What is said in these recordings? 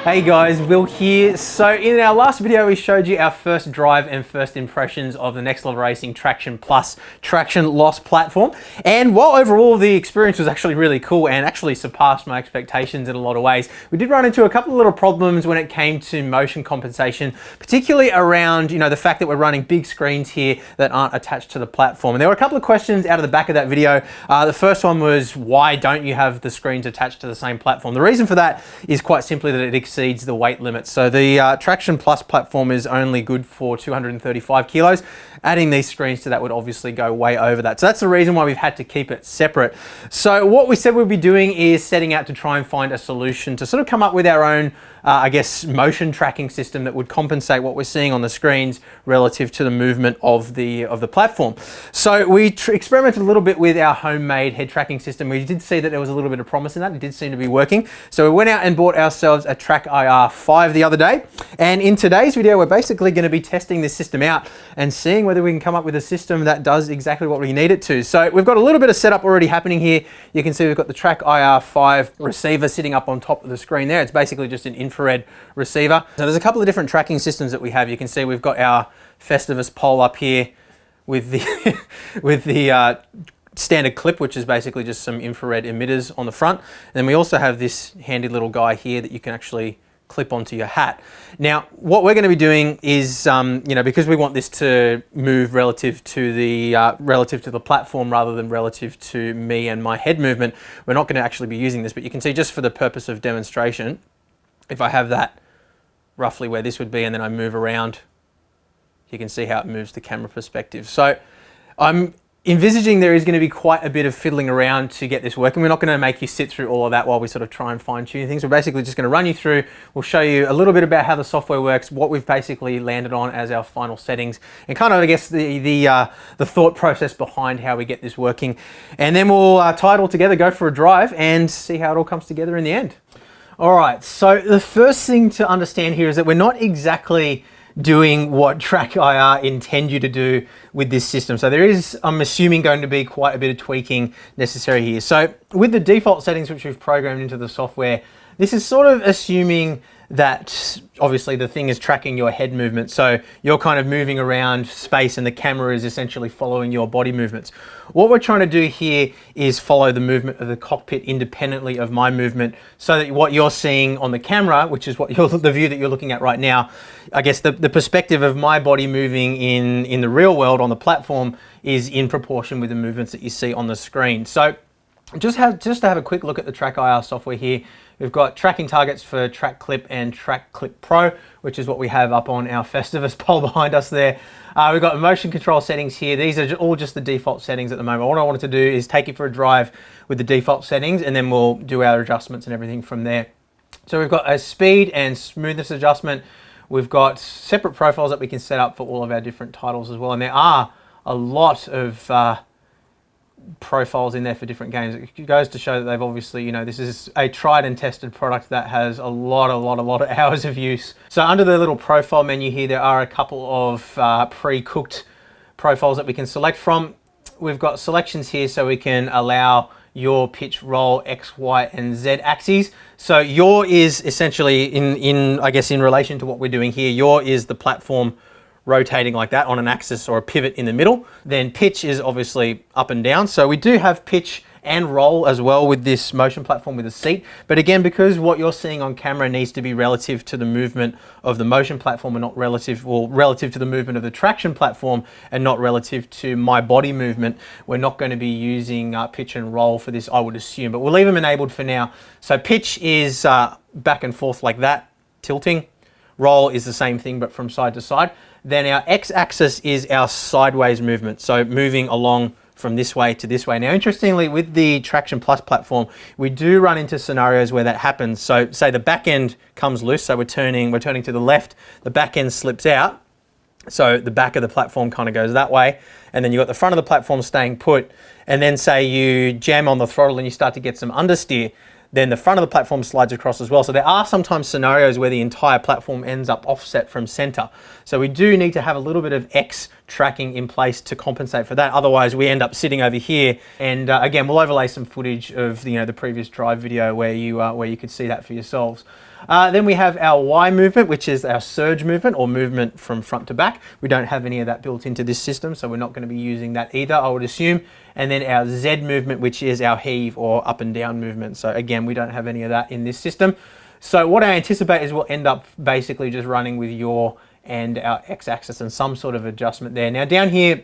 Hey guys, Will here. So in our last video we showed you our first drive and first impressions of the Next Level Racing Traction Plus traction loss platform. And while overall the experience was actually really cool and actually surpassed my expectations in a lot of ways, we did run into a couple of little problems when it came to motion compensation, particularly around, the fact that we're running big screens here that aren't attached to the platform. And there were a couple of questions out of the back of that video. The first one was, why don't you have the screens attached to the same platform? The reason for that is quite simply that it exceeds the weight limit. So the Traction Plus platform is only good for 235 kilos. Adding these screens to that would obviously go way over that. So that's the reason why we've had to keep it separate. So what we said we'd be doing is setting out to try and find a solution to sort of come up with our own motion tracking system that would compensate what we're seeing on the screens relative to the movement of the platform. So we experimented a little bit with our homemade head tracking system. We did see that there was a little bit of promise in that. It did seem to be working. So we went out and bought ourselves a TrackIR5 the other day. And in today's video, we're basically going to be testing this system out and seeing whether we can come up with a system that does exactly what we need it to. So we've got a little bit of setup already happening here. You can see we've got the TrackIR5 receiver sitting up on top of the screen there. It's basically just an infrared receiver. So there's a couple of different tracking systems that we have. You can see we've got our Festivus pole up here with the with the standard clip, which is basically just some infrared emitters on the front. And then we also have this handy little guy here that you can actually clip onto your hat. Now, what we're going to be doing is, because we want this to move relative to the platform rather than relative to me and my head movement, we're not going to actually be using this. But you can see, just for the purpose of demonstration, if I have that roughly where this would be, and then I move around, you can see how it moves the camera perspective. So I'm envisaging there is going to be quite a bit of fiddling around to get this working. We're not going to make you sit through all of that while we sort of try and fine tune things. We're basically just going to run you through. We'll show you a little bit about how the software works, what we've basically landed on as our final settings, and kind of, I guess, the thought process behind how we get this working. And then we'll tie it all together, go for a drive, and see how it all comes together in the end. All right, so the first thing to understand here is that we're not exactly doing what TrackIR intend you to do with this system. So there is, I'm assuming, going to be quite a bit of tweaking necessary here. So with the default settings which we've programmed into the software, this is sort of assuming that obviously the thing is tracking your head movement. So you're kind of moving around space and the camera is essentially following your body movements. What we're trying to do here is follow the movement of the cockpit independently of my movement, so that what you're seeing on the camera, which is what the view that you're looking at right now, I guess the perspective of my body moving in the real world on the platform is in proportion with the movements that you see on the screen. So just to have a quick look at the TrackIR software here. We've got tracking targets for Track Clip and Track Clip Pro, which is what we have up on our Festivus pole behind us there. We've got motion control settings here. These are all just the default settings at the moment. What I wanted to do is take you for a drive with the default settings, and then we'll do our adjustments and everything from there. So we've got a speed and smoothness adjustment. We've got separate profiles that we can set up for all of our different titles as well. And there are a lot of profiles in there for different games. It goes to show that they've obviously, this is a tried and tested product that has a lot of hours of use. So under the little profile menu here, there are a couple of pre-cooked profiles that we can select from. We've got selections here so we can allow yaw, pitch, roll, X, Y, and Z axes. So yaw is essentially in relation to what we're doing here. Yaw is the platform rotating like that on an axis or a pivot in the middle. Then pitch is obviously up and down. So we do have pitch and roll as well with this motion platform with a seat. But again, because what you're seeing on camera needs to be relative to the movement of the motion platform and not relative to the movement of the traction platform and not relative to my body movement, we're not going to be using pitch and roll for this, I would assume, but we'll leave them enabled for now. So pitch is back and forth like that, tilting. Roll is the same thing, but from side to side. Then our X-axis is our sideways movement, so moving along from this way to this way. Now, interestingly, with the Traction Plus platform, we do run into scenarios where that happens. So say the back end comes loose, so we're turning to the left, the back end slips out, so the back of the platform kind of goes that way, and then you've got the front of the platform staying put, and then say you jam on the throttle and you start to get some understeer, then the front of the platform slides across as well. So there are sometimes scenarios where the entire platform ends up offset from center. So we do need to have a little bit of X tracking in place to compensate for that. Otherwise, we end up sitting over here. And again, we'll overlay some footage of the previous drive video where you could see that for yourselves. Then we have our Y movement, which is our surge movement or movement from front to back. We don't have any of that built into this system, so we're not going to be using that either, I would assume. And then our Z movement, which is our heave or up and down movement. So again, we don't have any of that in this system. So what I anticipate is we'll end up basically just running with yaw and our X-axis and some sort of adjustment there. Now down here,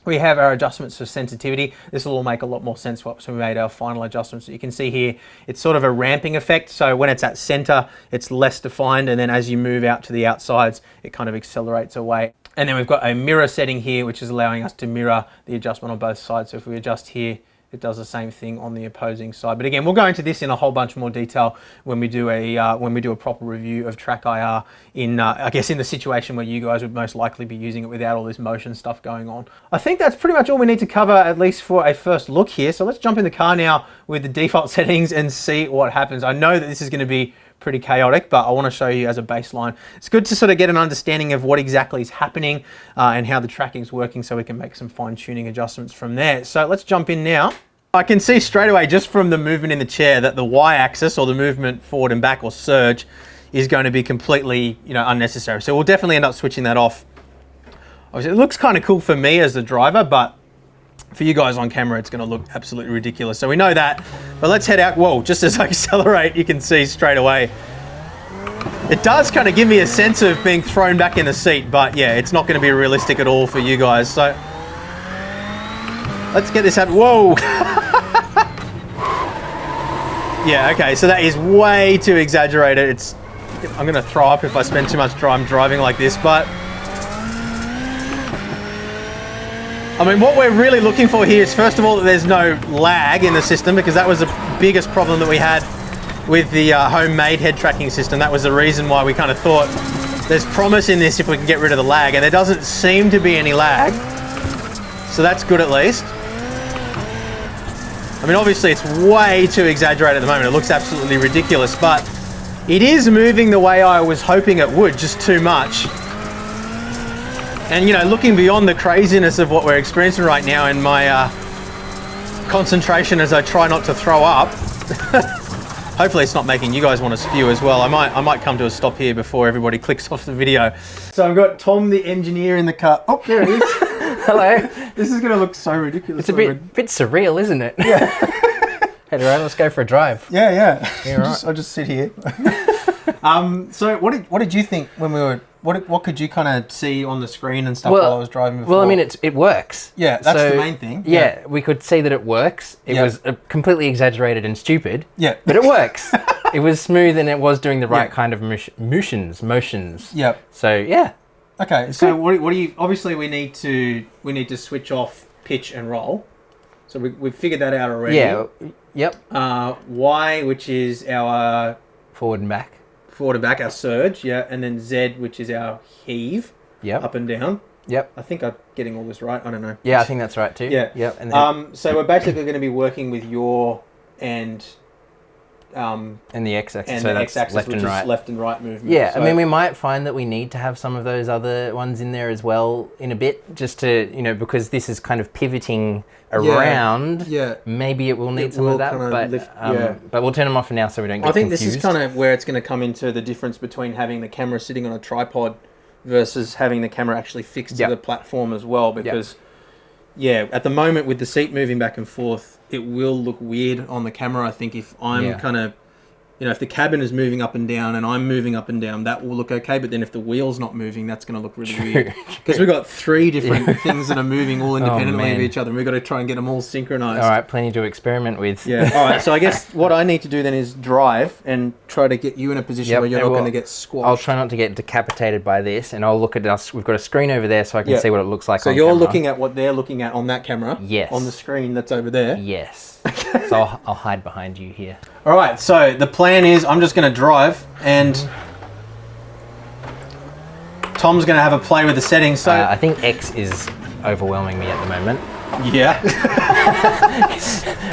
we have our adjustments for sensitivity. This will all make a lot more sense once we made our final adjustments. So you can see here, it's sort of a ramping effect. So when it's at center, it's less defined. And then as you move out to the outsides, it kind of accelerates away. And then we've got a mirror setting here, which is allowing us to mirror the adjustment on both sides. So if we adjust here, it does the same thing on the opposing side. But again, we'll go into this in a whole bunch more detail when we do a proper review of TrackIR in, I guess, in the situation where you guys would most likely be using it without all this motion stuff going on. I think that's pretty much all we need to cover, at least for a first look here. So let's jump in the car now with the default settings and see what happens. I know that this is going to be pretty chaotic, but I want to show you as a baseline. It's good to sort of get an understanding of what exactly is happening and how the tracking is working, so we can make some fine-tuning adjustments from there. So let's jump in now. I can see straight away just from the movement in the chair that the Y-axis, or the movement forward and back or surge, is going to be completely, unnecessary. So we'll definitely end up switching that off. Obviously, it looks kind of cool for me as the driver, but for you guys on camera, it's going to look absolutely ridiculous. So we know that, but let's head out. Whoa, just as I accelerate, you can see straight away. It does kind of give me a sense of being thrown back in the seat, but yeah, it's not going to be realistic at all for you guys. So let's get this out. Whoa. Yeah, okay, so that is way too exaggerated. I'm going to throw up if I spend too much time driving like this, but I mean, what we're really looking for here is, first of all, that there's no lag in the system, because that was the biggest problem that we had with the homemade head tracking system. That was the reason why we kind of thought there's promise in this if we can get rid of the lag, and there doesn't seem to be any lag. So that's good at least. I mean, obviously it's way too exaggerated at the moment. It looks absolutely ridiculous, but it is moving the way I was hoping it would, just too much. And looking beyond the craziness of what we're experiencing right now in my concentration as I try not to throw up, hopefully it's not making you guys want to spew as well. I might come to a stop here before everybody clicks off the video. So I've got Tom, the engineer, in the car. Oh, there he is. Hello. This is going to look so ridiculous. It's a bit surreal, isn't it? Yeah. Hey, right, let's go for a drive. Yeah. Right. I'll just sit here. So what did you think when we were? What could you kind of see on the screen and stuff while I was driving before? Well, I mean, it works. Yeah, that's the main thing. Yeah, we could see that it works. It was completely exaggerated and stupid. Yeah. But it works. It was smooth, and it was doing the right kind of motions. Yep. So yeah. Okay. So what do you? Obviously, we need to switch off pitch and roll. So we've figured that out already. Yeah. Yep. Y, which is our forward and back. Forward and back, our surge, yeah, and then Z, which is our heave, up and down. Yep. I think I'm getting all this right. I don't know. Yeah, I think that's right too. Yeah. Yep. And then, so we're basically going to be working with yaw and the X-axis, and so the that's X-axis, left which and right. is left and right movement. Yeah, so, I mean, we might find that we need to have some of those other ones in there as well in a bit, just to, because this is kind of pivoting around. Yeah. Maybe it will need some of that, but we'll turn them off for now so we don't get confused. This is kind of where it's going to come into the difference between having the camera sitting on a tripod versus having the camera actually fixed to the platform as well, because at the moment with the seat moving back and forth, it will look weird on the camera. I think if I'm kind of, if the cabin is moving up and down and I'm moving up and down, that will look okay. But then if the wheel's not moving, that's going to look really weird. Because we've got 3 different things that are moving all independently of each other. And we've got to try and get them all synchronized. All right, plenty to experiment with. Yeah. All right. So I guess what I need to do then is drive and try to get you in a position where you're not going to get squashed. I'll try not to get decapitated by this, and I'll look at us. We've got a screen over there so I can see what it looks like on camera. So you're looking at what they're looking at on that camera? Yes. On the screen that's over there? Yes. So I'll hide behind you here. All right, so the plan is I'm just going to drive and Tom's going to have a play with the settings. So I think X is overwhelming me at the moment. Yeah.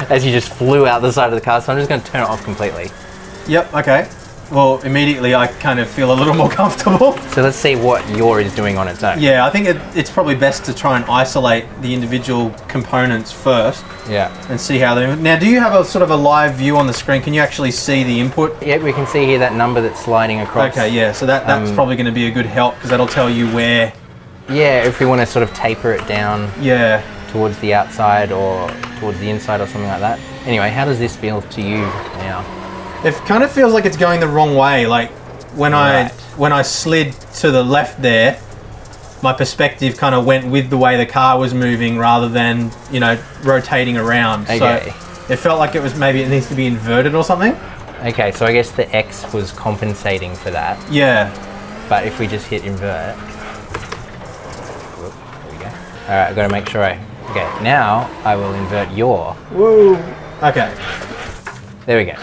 As you just flew out the side of the car, so I'm just going to turn it off completely. Yep, okay. well, immediately I kind of feel a little more comfortable. So let's see what your is doing on its own. Yeah, I think it's probably best to try and isolate the individual components first. Yeah. And see how they... Now, do you have a sort of a live view on the screen? Can you actually see the input? Yeah, we can see here that number that's sliding across. Okay, yeah, so that's probably going to be a good help because that'll tell you where... Yeah, if we want to sort of taper it down towards the outside or towards the inside or something like that. Anyway, how does this feel to you now? It kind of feels like it's going the wrong way. Like when I slid to the left there, my perspective kind of went with the way the car was moving rather than, you know, rotating around. Okay. So it felt like it needs to be inverted or something. Okay, so I guess the X was compensating for that. Yeah. But if we just hit invert. Whoop, there we go. All right, I've got to make sure okay, now I will invert your. Whoa. Okay. There we go.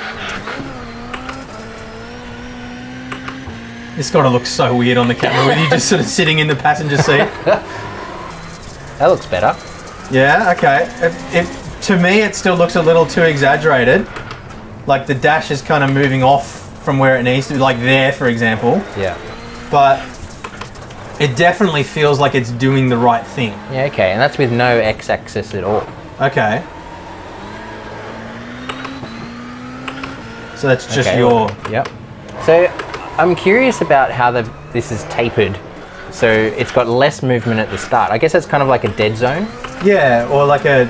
It's got to look so weird on the camera with you just sort of sitting in the passenger seat. That looks better. Yeah, okay. To me, it still looks a little too exaggerated. Like the dash is kind of moving off from where it needs to be, like there, for example. Yeah. But it definitely feels like it's doing the right thing. Yeah, okay, and that's with no X-axis at all. Okay. So that's just your... Yep. So I'm curious about how this is tapered. So it's got less movement at the start. I guess that's kind of like a dead zone. Yeah, or like a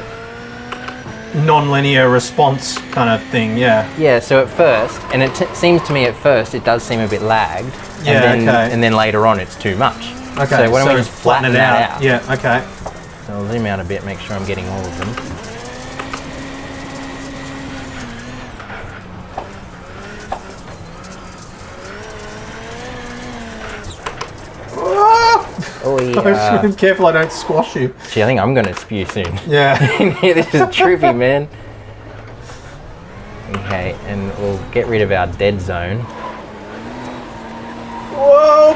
non-linear response kind of thing, yeah. Yeah, so at first, and it seems to me at first it does seem a bit lagged. Yeah, and then later on it's too much. Okay, so why don't we just flatten that out? Yeah, okay. So I'll zoom out a bit, make sure I'm getting all of them. Oh yeah. I'm careful I don't squash you. Gee, I think I'm going to spew soon. Yeah. This is trippy, man. Okay, and we'll get rid of our dead zone. Whoa!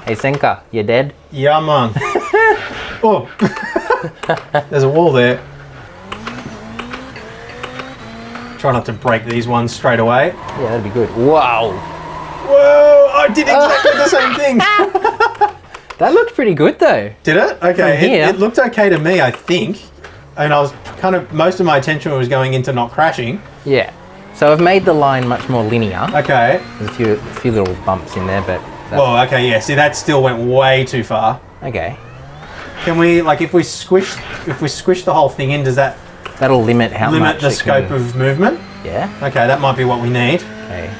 Hey Senka, you dead? Yeah, man. Oh. There's a wall there. Try not to break these ones straight away. Yeah, that'd be good. Wow. Whoa! I did exactly the same thing. That looked pretty good though. Did it? Okay. It it looked okay to me, I think. And I was kind of, most of my attention was going into not crashing. Yeah. So I've made the line much more linear. Okay. There's a few little bumps in there, but... Well, okay, yeah. See, that still went way too far. Okay. Can we, like, if we squish the whole thing in, does that... That'll limit how much limit the scope of movement? Yeah. Okay, that might be what we need. Okay.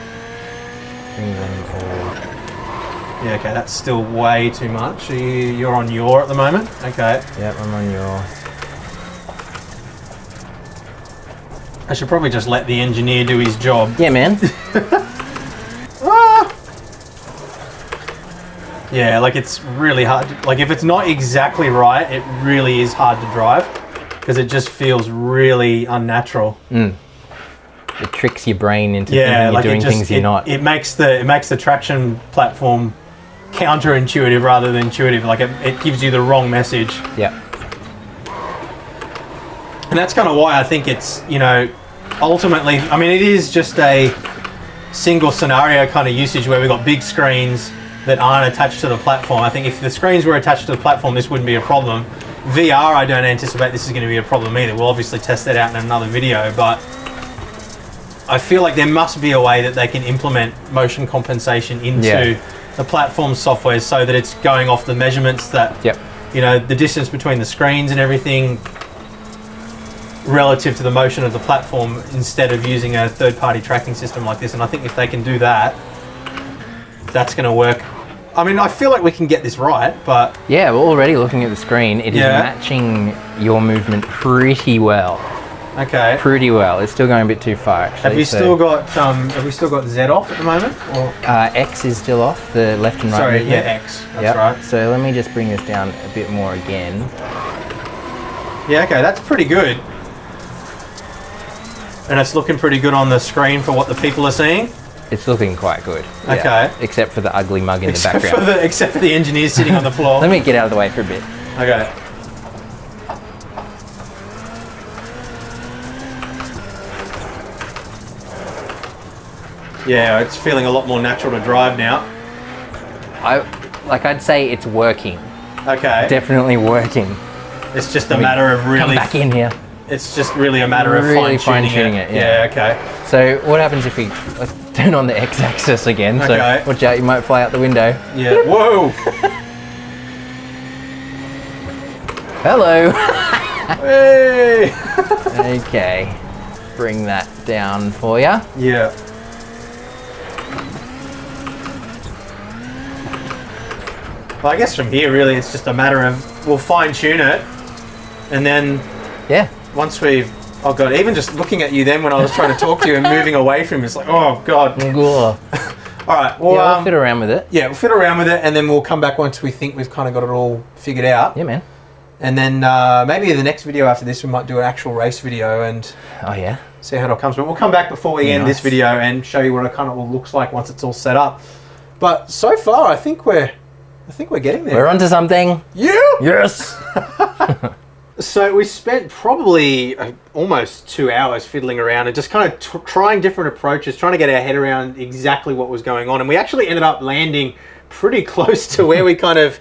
Bring them all... Yeah, okay, that's still way too much. You're on your at the moment? Okay. Yep, I'm on your... I should probably just let the engineer do his job. Yeah, man. Ah! Yeah, like it's really hard. Like if it's not exactly right, it really is hard to drive because it just feels really unnatural. It tricks your brain into thinking you're doing things you're not. It makes the traction platform counterintuitive rather than intuitive. Like it gives you the wrong message. Yeah. And that's kind of why I think it's, you know, ultimately, I mean, it is just a single scenario kind of usage where we've got big screens that aren't attached to the platform. I think if the screens were attached to the platform, this wouldn't be a problem. VR, I don't anticipate this is going to be a problem either. We'll obviously test that out in another video, but I feel like there must be a way that they can implement motion compensation into the platform software so that it's going off the measurements that, you know, the distance between the screens and everything relative to the motion of the platform instead of using a third-party tracking system like this. And I think if they can do that, that's going to work. I mean, I feel like we can get this right, but... Yeah, we're already looking at the screen. It is matching your movement pretty well. Okay. Pretty well. It's still going a bit too far, actually. Have we still got Z off at the moment? Or? X is still off, the left and right. Sorry, movement. yeah, X. That's right. So let me just bring this down a bit more again. Yeah, okay, that's pretty good. And it's looking pretty good on the screen for what the people are seeing? It's looking quite good. Okay. Yeah. Except for the ugly mug in the background. Except for the engineers sitting on the floor. Let me get out of the way for a bit. Okay. Yeah, it's feeling a lot more natural to drive now. I'd say it's working. Okay. Definitely working. It's just a matter of really... Come back in here. It's just really a matter of Really fine-tuning it. Yeah, okay. So what happens if we let's turn on the X-axis again? Okay. So watch out, you might fly out the window. Yeah. Whoa! Hello. Hey! Okay. Bring that down for you. Yeah. Well, I guess from here, really, it's just a matter of we'll fine-tune it, and then Yeah. once we've... Oh, God, even just looking at you then when I was trying to talk to you and moving away from you, it's like, oh, God. Cool. All right, well... Yeah, we'll fit around with it. Yeah, we'll fit around with it, and then we'll come back once we think we've kind of got it all figured out. Yeah, man. And then maybe the next video after this, we might do an actual race video and Oh, yeah. see how it all comes. But we'll come back before we end this Nice. video and show you what it kind of all looks like once it's all set up. But so far, I think we're getting there. We're onto something. Yeah. Yes. So we spent probably almost 2 hours fiddling around and just kind of trying different approaches, trying to get our head around exactly what was going on. And we actually ended up landing pretty close to where we kind of...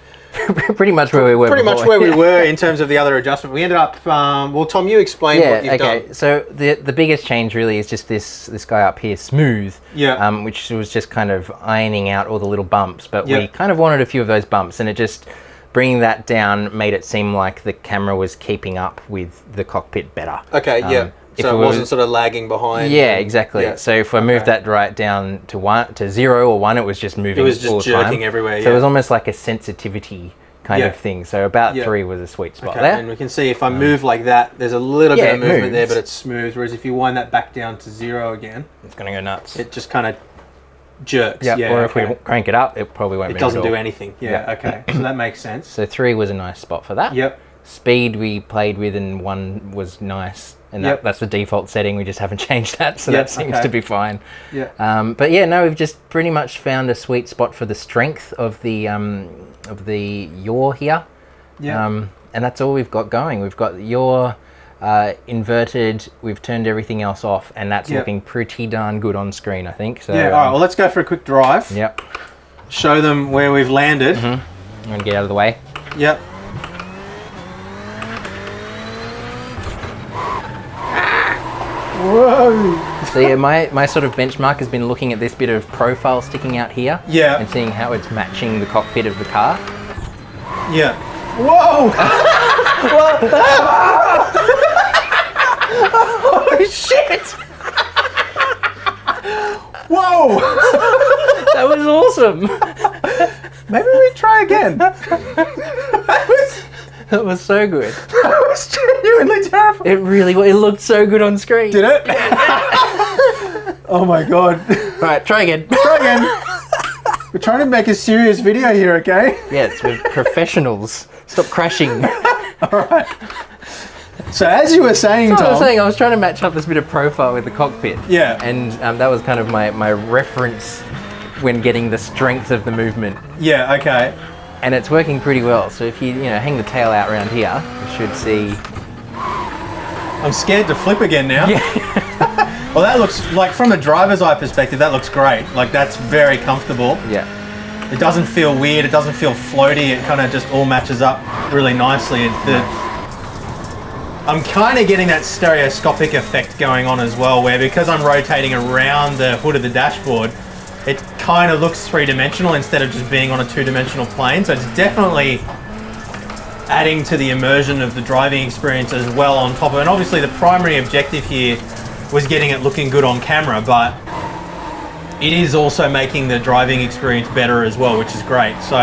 Pretty much where we were. Pretty much before. where we were in terms of the other adjustment. We ended up... well, Tom, you explain what you've done. So the biggest change really is just this guy up here, Smooth. Yeah. Which was just kind of ironing out all the little bumps, but we Yep. kind of wanted a few of those bumps, and it just bringing that down made it seem like the camera was keeping up with the cockpit better. Okay, yeah. If So it wasn't sort of lagging behind. Yeah, exactly. Yeah. So if I moved that right down to 0 or 1, it was just moving. It was just all the time. jerking everywhere. So Yeah. it was almost like a sensitivity kind Yeah. of thing. So about Yeah. 3 was a sweet spot Okay, there. and we can see if I move like that, there's a little bit Yeah, of movement it there, moves. but it's smooth. Whereas if you wind that back down to 0 again, It's going to go nuts. it just kind of jerks. Yeah, or okay. if we crank it up, it probably won't It move doesn't at all. do anything. Yeah, okay. So that makes sense. So 3 was a nice spot for that. Yep. Speed we played with, and 1 was nice. And Yep. that's the default setting. We just haven't changed that, so Yep, that seems okay. to be fine. Yeah. But yeah, no, we've just pretty much found a sweet spot for the strength of the yaw here. Yeah. And that's all we've got going. We've got yaw inverted. We've turned everything else off, and that's Yep. looking pretty darn good on screen, I think. So Yeah, all right, well, let's go for a quick drive. Yep. Show them where we've landed. I'm gonna get out of the way. Yep. Whoa! So yeah, my sort of benchmark has been looking at this bit of profile sticking out here. Yeah. And seeing how it's matching the cockpit of the car. Yeah. Whoa! Holy shit! Whoa! That was awesome. Maybe we try again. That was so good. That was genuinely terrifying. It really it looked so good on screen. Did it? Oh my god. Right, try again. Try again. We're trying to make a serious video here, okay? Yes, we're professionals. Stop crashing. Alright. So as you were saying, That's what I Tom... was saying. I was trying to match up this bit of profile with the cockpit. Yeah. And that was kind of my reference when getting the strength of the movement. Yeah, okay. And it's working pretty well. So if you hang the tail out around here, you should see. I'm scared to flip again now. Yeah. Well, that looks like, from the driver's eye perspective, that looks great. Like, that's very comfortable. Yeah. It doesn't feel weird. It doesn't feel floaty. It kind of just all matches up really nicely. I'm kind of getting that stereoscopic effect going on as well, where because I'm rotating around the hood of the dashboard, it kind of looks three-dimensional instead of just being on a two-dimensional plane. So it's definitely adding to the immersion of the driving experience as well on top of it. And obviously the primary objective here was getting it looking good on camera, but it is also making the driving experience better as well, which is great. So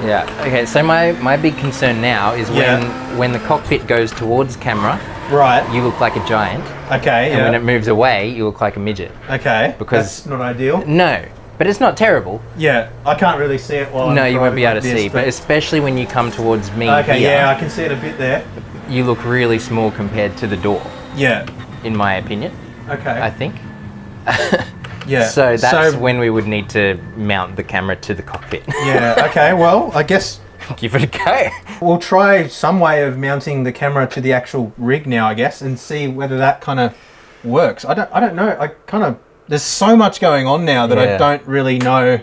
Yeah. Okay. So my big concern now is Yeah. when the cockpit goes towards camera, right, you look like a giant, okay, and when yeah, it moves away, you look like a midget. okay, because- that's not ideal. No, but it's not terrible. Yeah, I can't really see it while No, I'm you won't be driving able to like this, see. But especially when you come towards me okay, here, yeah, I can see it a bit there. you look really small compared to the door, Yeah, in my opinion. okay, I think. yeah. So that's when we would need to mount the camera to the cockpit. Yeah, okay, well, I guess Give it a go. we'll try some way of mounting the camera to the actual rig now, I guess, and see whether that kind of works. I don't know. I kind of there's so much going on now that I don't really know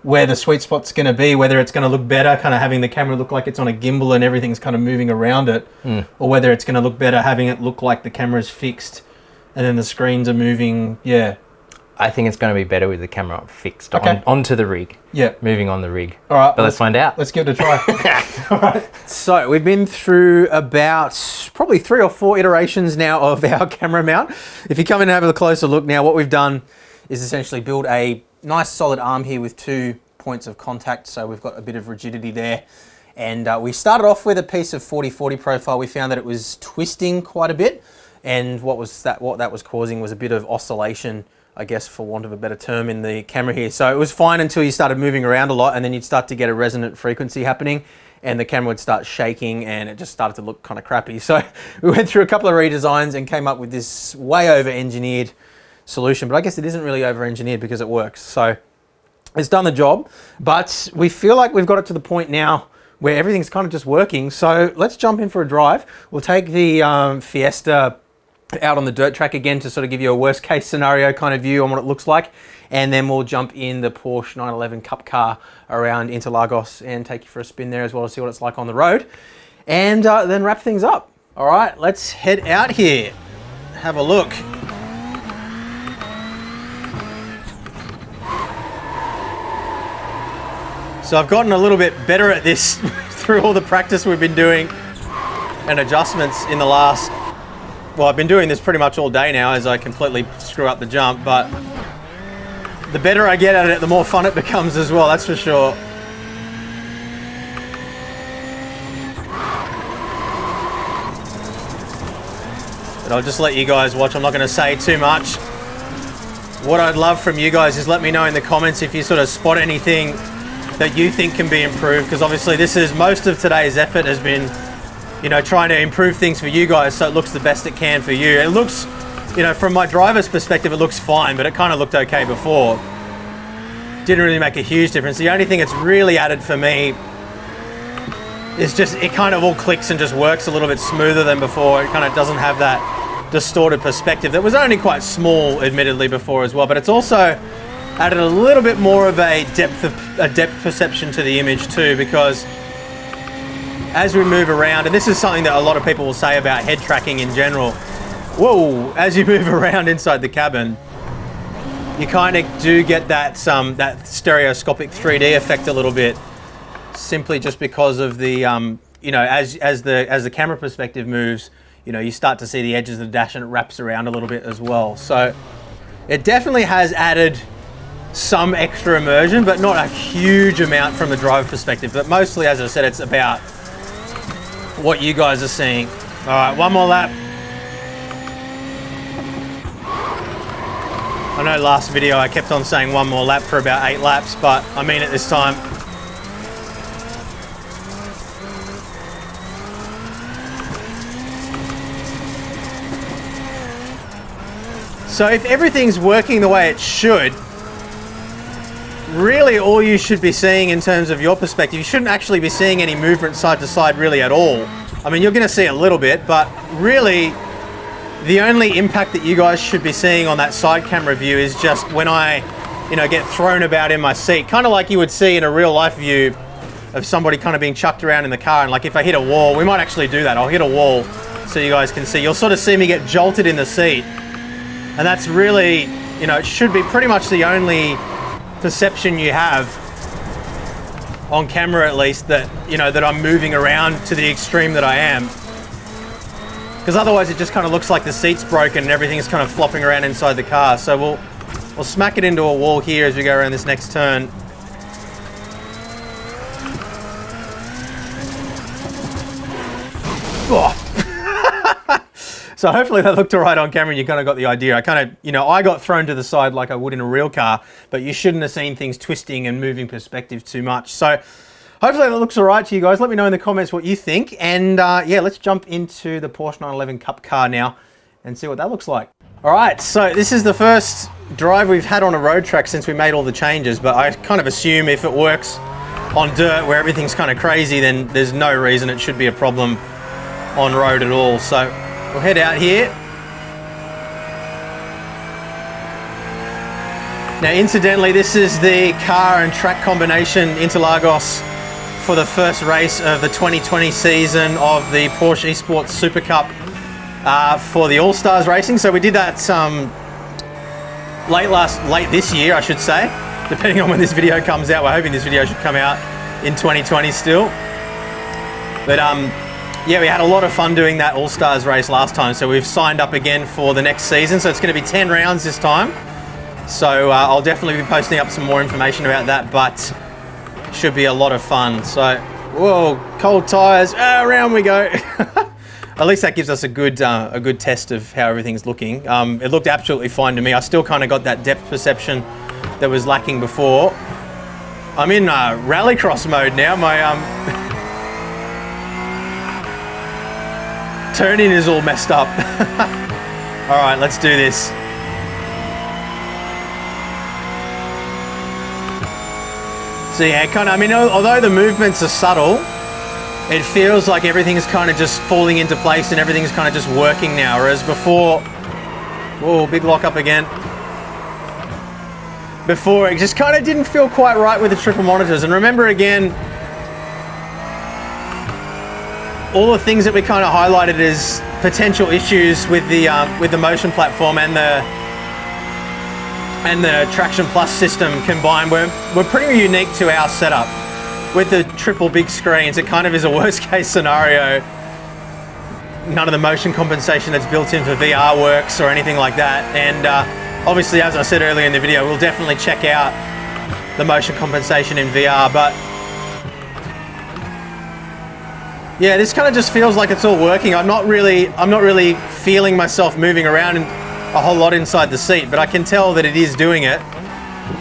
where the sweet spot's going to be, whether it's going to look better kind of having the camera look like it's on a gimbal and everything's kind of moving around it, or whether it's going to look better having it look like the camera's fixed and then the screens are moving. I think it's going to be better with the camera fixed onto the rig. Moving on the rig. All right. But let's find out. Let's give it a try. All right. So we've been through about probably 3 or 4 iterations now of our camera mount. If you come in and have a closer look now, what we've done is essentially build a nice solid arm here with 2 points of contact. So we've got a bit of rigidity there. And we started off with a piece of 40/40 profile. We found that it was twisting quite a bit. And what that was causing was a bit of oscillation, I guess, for want of a better term, in the camera here. So it was fine until you started moving around a lot, and then you'd start to get a resonant frequency happening and the camera would start shaking and it just started to look kind of crappy. So we went through a couple of redesigns and came up with this way over-engineered solution, but I guess it isn't really over-engineered because it works. So it's done the job, but we feel like we've got it to the point now where everything's kind of just working. So let's jump in for a drive. We'll take the Fiesta out on the dirt track again to sort of give you a worst case scenario kind of view on what it looks like. And then we'll jump in the Porsche 911 Cup car around Interlagos and take you for a spin there as well to see what it's like on the road. And then wrap things up. All right, let's head out here. Have a look. So I've gotten a little bit better at this through all the practice we've been doing and adjustments in the last, well, I've been doing this pretty much all day now as I completely screw up the jump, but the better I get at it, the more fun it becomes as well, that's for sure. But I'll just let you guys watch. I'm not going to say too much. What I'd love from you guys is let me know in the comments if you sort of spot anything that you think can be improved, because obviously this is most of today's effort has been, you know, trying to improve things for you guys so it looks the best it can for you. It looks, you know, from my driver's perspective, it looks fine, but it kind of looked okay before. Didn't really make a huge difference. The only thing it's really added for me is just, it kind of all clicks and just works a little bit smoother than before. It kind of doesn't have that distorted perspective that was only quite small, admittedly, before as well, but it's also added a little bit more of a depth perception to the image too, because as we move around, and this is something that a lot of people will say about head tracking in general, whoa, as you move around inside the cabin, you kind of do get that that stereoscopic 3D effect a little bit, simply just because of the you know, as the camera perspective moves, you know, you start to see the edges of the dash and it wraps around a little bit as well. So it definitely has added some extra immersion, but not a huge amount from the driver perspective. But mostly, as I said, it's about what you guys are seeing. All right, one more lap. I know last video I kept on saying one more lap for about 8 laps, but I mean it this time. So if everything's working the way it should, really all you should be seeing in terms of your perspective, you shouldn't actually be seeing any movement side to side really at all. I mean, you're going to see a little bit, but really the only impact that you guys should be seeing on that side camera view is just when I, you know, get thrown about in my seat, kind of like you would see in a real life view of somebody kind of being chucked around in the car. And like if I hit a wall, we might actually do that. I'll hit a wall so you guys can see. You'll sort of see me get jolted in the seat. And that's really, you know, it should be pretty much the only perception you have on camera, at least, that, you know, that I'm moving around to the extreme that I am, because otherwise it just kind of looks like the seat's broken and everything's kind of flopping around inside the car. So we'll smack it into a wall here as we go around this next turn. Oh. So hopefully that looked all right on camera and you kind of got the idea. I kind of, you know, I got thrown to the side like I would in a real car, but you shouldn't have seen things twisting and moving perspective too much. So hopefully that looks all right to you guys. Let me know in the comments what you think. And yeah, let's jump into the Porsche 911 Cup car now and see what that looks like. All right, so this is the first drive we've had on a road track since we made all the changes, but I kind of assume if it works on dirt where everything's kind of crazy, then there's no reason it should be a problem on road at all. So we'll head out here. Now, incidentally, this is the car and track combination Interlagos for the first race of the 2020 season of the Porsche Esports Super Cup for the All-Stars racing. So we did that late this year, I should say, depending on when this video comes out. We're hoping this video should come out in 2020 still. But yeah, we had a lot of fun doing that All-Stars race last time. So we've signed up again for the next season. So it's going to be 10 rounds this time. So I'll definitely be posting up some more information about that, but should be a lot of fun. So, whoa, cold tires, around we go. At least that gives us a good test of how everything's looking. It looked absolutely fine to me. I still kind of got that depth perception that was lacking before. I'm in rallycross mode now. My turn-in is all messed up. All right, let's do this. So yeah, kind of, I mean, although the movements are subtle, it feels like everything's kind of just falling into place and everything's kind of just working now. Whereas before, whoa, big lock up again. Before, it just kind of didn't feel quite right with the triple monitors. And remember again, all the things that we kind of highlighted as potential issues with the motion platform and the Traction Plus system combined were pretty unique to our setup. With the triple big screens, it kind of is a worst case scenario. None of the motion compensation that's built in for VR works or anything like that. And obviously, as I said earlier in the video, we'll definitely check out the motion compensation in VR. But yeah, this kind of just feels like it's all working. I'm not really feeling myself moving around a whole lot inside the seat, but I can tell that it is doing it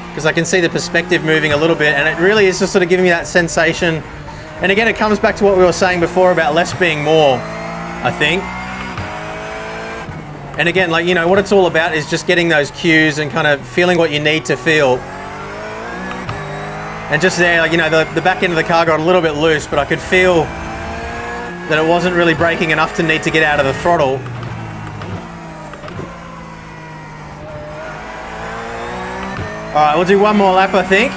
because I can see the perspective moving a little bit, and it really is just sort of giving me that sensation. And again, it comes back to what we were saying before about less being more, I think. And again, like, you know, what it's all about is just getting those cues and kind of feeling what you need to feel. And just there, like, you know, the back end of the car got a little bit loose, but I could feel that it wasn't really braking enough to need to get out of the throttle. All right, we'll do one more lap, I think.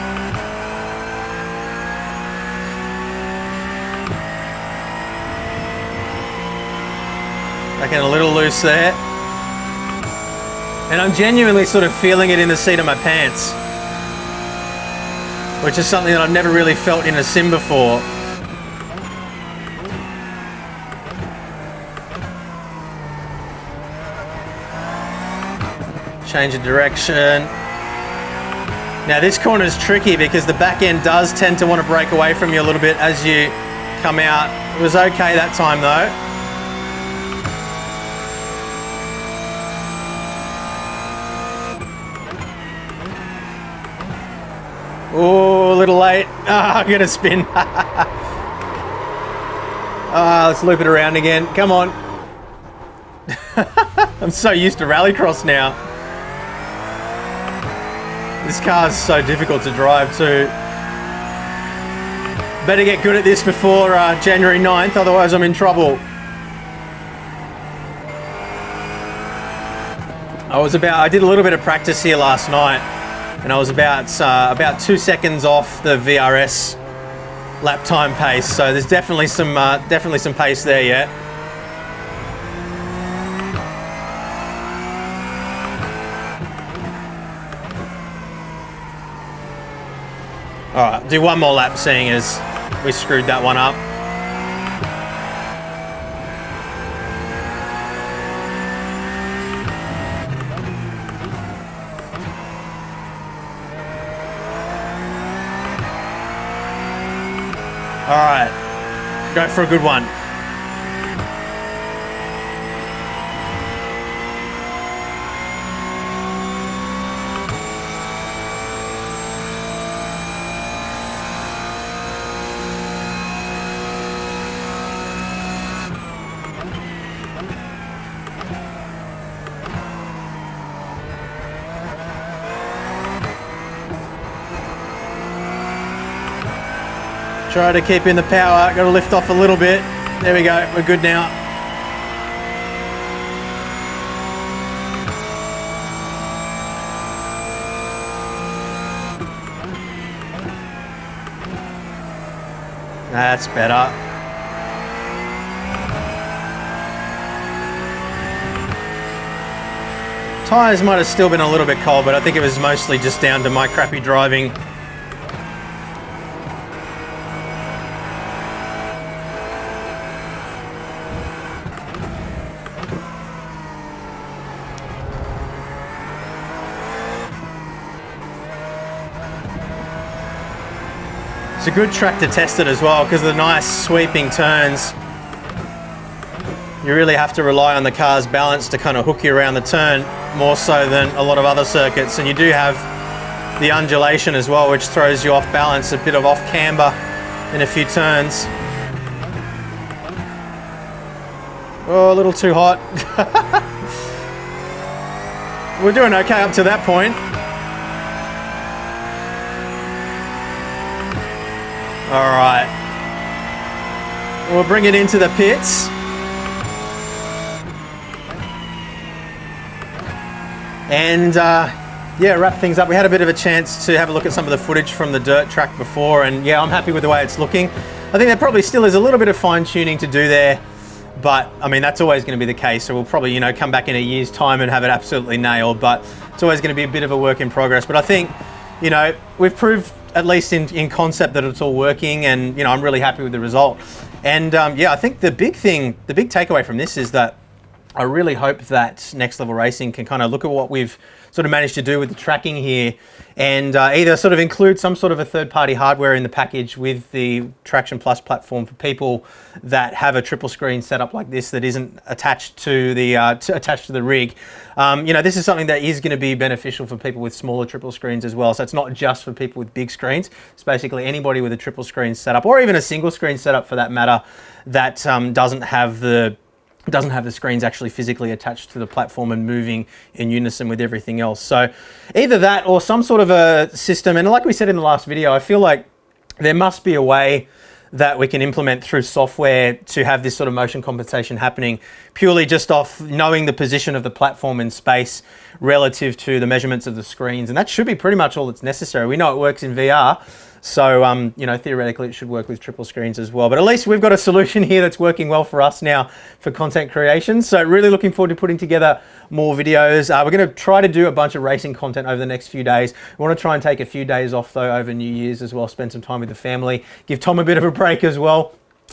Back in a little loose there. And I'm genuinely sort of feeling it in the seat of my pants, which is something that I've never really felt in a sim before. Change of direction. Now this corner is tricky because the back end does tend to want to break away from you a little bit as you come out. It was okay that time though. Oh, a little late. I'm gonna spin. Let's loop it around again. Come on. I'm so used to rallycross now. This car's so difficult to drive too. Better get good at this before January 9th, otherwise I'm in trouble. I did a little bit of practice here last night, and I was about 2 seconds off the VRS lap time pace. So there's definitely some pace there yet. All right, do one more lap, seeing as we screwed that one up. All right, go for a good one. Try to keep in the power, got to lift off a little bit. There we go, we're good now. That's better. Tyres might have still been a little bit cold, but I think it was mostly just down to my crappy driving. It's a good track to test it as well because of the nice sweeping turns. You really have to rely on the car's balance to kind of hook you around the turn more so than a lot of other circuits. And you do have the undulation as well, which throws you off balance, a bit of off camber in a few turns. Oh, a little too hot. We're doing okay up to that point. All right, we'll bring it into the pits. And yeah, wrap things up. We had a bit of a chance to have a look at some of the footage from the dirt track before, and yeah, I'm happy with the way it's looking. I think there probably still is a little bit of fine tuning to do there, but I mean, that's always going to be the case. So we'll probably, you know, come back in a year's time and have it absolutely nailed, but it's always going to be a bit of a work in progress. But I think, you know, we've proved, at least in concept, that it's all working, and you know, I'm really happy with the result. And yeah, I think the big takeaway from this is that I really hope that Next Level Racing can kind of look at what we've sort of managed to do with the tracking here, and either sort of include some sort of a third-party hardware in the package with the Traction Plus platform for people that have a triple screen setup like this that isn't attached to the rig. You know, this is something that is going to be beneficial for people with smaller triple screens as well. So it's not just for people with big screens. It's basically anybody with a triple screen setup, or even a single screen setup for that matter, that doesn't have the screens actually physically attached to the platform and moving in unison with everything else. So either that or some sort of a system. And like we said in the last video, I feel like there must be a way that we can implement through software to have this sort of motion compensation happening purely just off knowing the position of the platform in space relative to the measurements of the screens. And that should be pretty much all that's necessary. We know it works in VR. So, you know, theoretically it should work with triple screens as well. But at least we've got a solution here that's working well for us now for content creation. So really looking forward to putting together more videos. We're going to try to do a bunch of racing content over the next few days. We want to try and take a few days off though over New Year's as well, spend some time with the family, give Tom a bit of a break as well,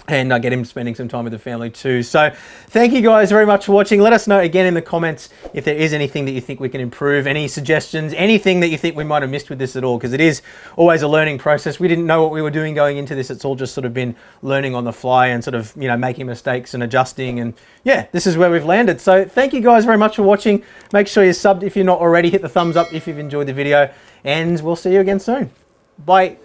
and get him spending some time with the family too. So thank you guys very much for watching. Let us know again in the comments if there is anything that you think we can improve, any suggestions, anything that you think we might have missed with this at all, because it is always a learning process. We didn't know what we were doing going into this. It's all just sort of been learning on the fly and sort of, you know, making mistakes and adjusting, and yeah, this is where we've landed. So thank you guys very much for watching. Make sure you're subbed if you're not already. Hit the thumbs up if you've enjoyed the video, and we'll see you again soon. Bye.